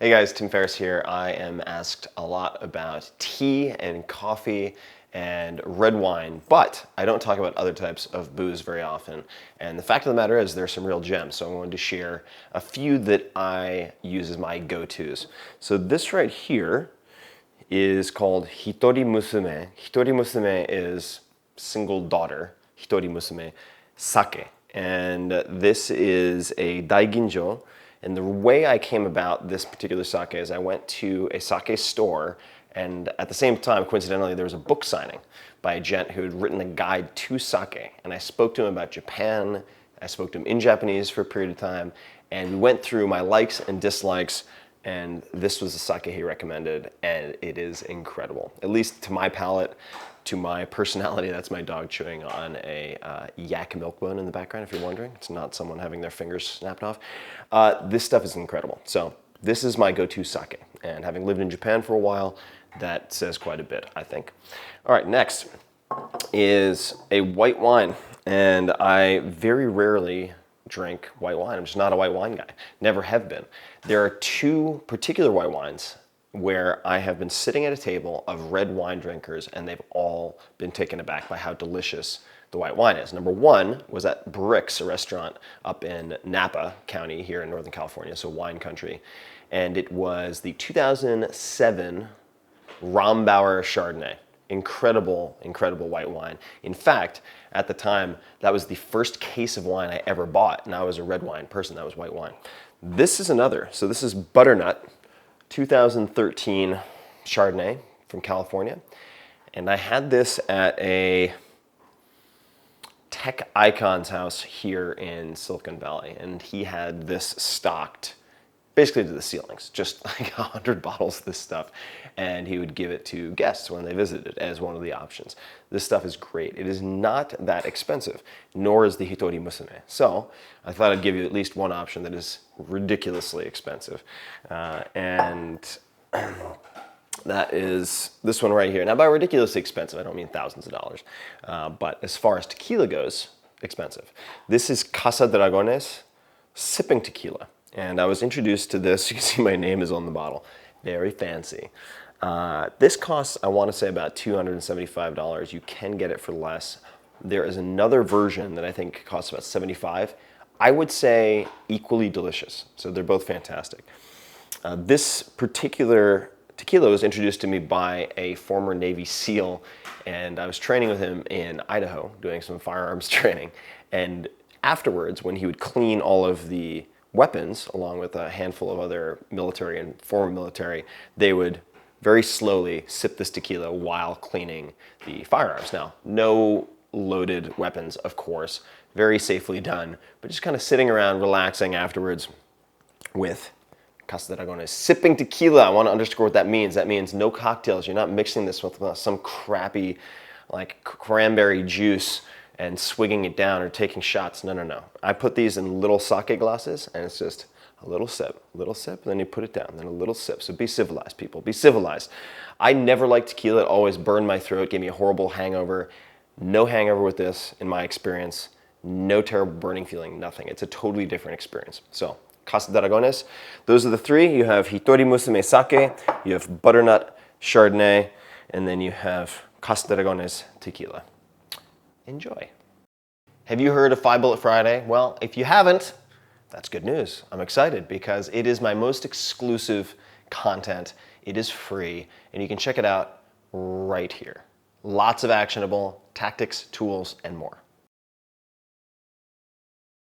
Hey guys, Tim Ferriss here. I am asked a lot about tea and coffee and red wine, but I don't talk about other types of booze very often. And the fact of the matter is there's some real gems, so I'm going to share a few that I use as my go-tos. So this right here is called Hitori Musume. Hitori Musume is single daughter, Hitori Musume, sake. And this is a daiginjo. And the way I came about this particular sake is I went to a sake store, and at the same time, coincidentally, there was a book signing by a gent who had written a guide to sake. And I spoke to him about Japan, I spoke to him in Japanese for a period of time, and we went through my likes and dislikes, and this was the sake he recommended, and it is incredible. At least to my palate, to my personality. That's my dog chewing on a yak milk bone in the background, if you're wondering. It's not someone having their fingers snapped off. This stuff is incredible. So this is my go-to sake, and having lived in Japan for a while, that says quite a bit, I think. All right, next is a white wine, and I very rarely drink white wine. I'm just not a white wine guy. Never have been. There are two particular white wines where I have been sitting at a table of red wine drinkers, and they've all been taken aback by how delicious the white wine is. Number one was at Brick's, a restaurant up in Napa County here in Northern California, so wine country. And it was the 2007 Rombauer Chardonnay. Incredible, incredible white wine. In fact, at the time, that was the first case of wine I ever bought, and I was a red wine person. That was white wine. This is another. So this is Butternut, 2013 Chardonnay from California. And I had this at a tech icon's house here in Silicon Valley. And he had this stocked basically to the ceilings, just like 100 bottles of this stuff. And he would give it to guests when they visited as one of the options. This stuff is great. It is not that expensive, nor is the Hitori Musume. So I thought I'd give you at least one option that is ridiculously expensive. And that is this one right here. Now by ridiculously expensive, I don't mean thousands of dollars. But as far as tequila goes, expensive. This is Casa Dragones sipping tequila. And I was introduced to this. You can see my name is on the bottle. Very fancy. This costs, I want to say, about $275. You can get it for less. There is another version that I think costs about $75. I would say equally delicious. So they're both fantastic. This particular tequila was introduced to me by a former Navy SEAL, and I was training with him in Idaho, doing some firearms training. And afterwards, when he would clean all of the weapons, along with a handful of other military and former military, they would very slowly sip this tequila while cleaning the firearms. Now, no loaded weapons, of course, very safely done, but just kind of sitting around relaxing afterwards with Casa Dragones. Sipping tequila, I want to underscore what that means. That means no cocktails. You're not mixing this with some crappy like cranberry juice and swigging it down or taking shots. No, no, no. I put these in little sake glasses, and it's just a little sip, and then you put it down, then a little sip. So be civilized, people. Be civilized. I never liked tequila. It always burned my throat, gave me a horrible hangover. No hangover with this, in my experience. No terrible burning feeling, nothing. It's a totally different experience. So, Casa Dragones. Those are the three. You have Hitori Musume Sake, you have Butternut Chardonnay, and then you have Casa Dragones Tequila. Enjoy. Have you heard of 5 Bullet Friday? Well, if you haven't, that's good news. I'm excited because it is my most exclusive content. It is free, and you can check it out right here. Lots of actionable tactics, tools, and more.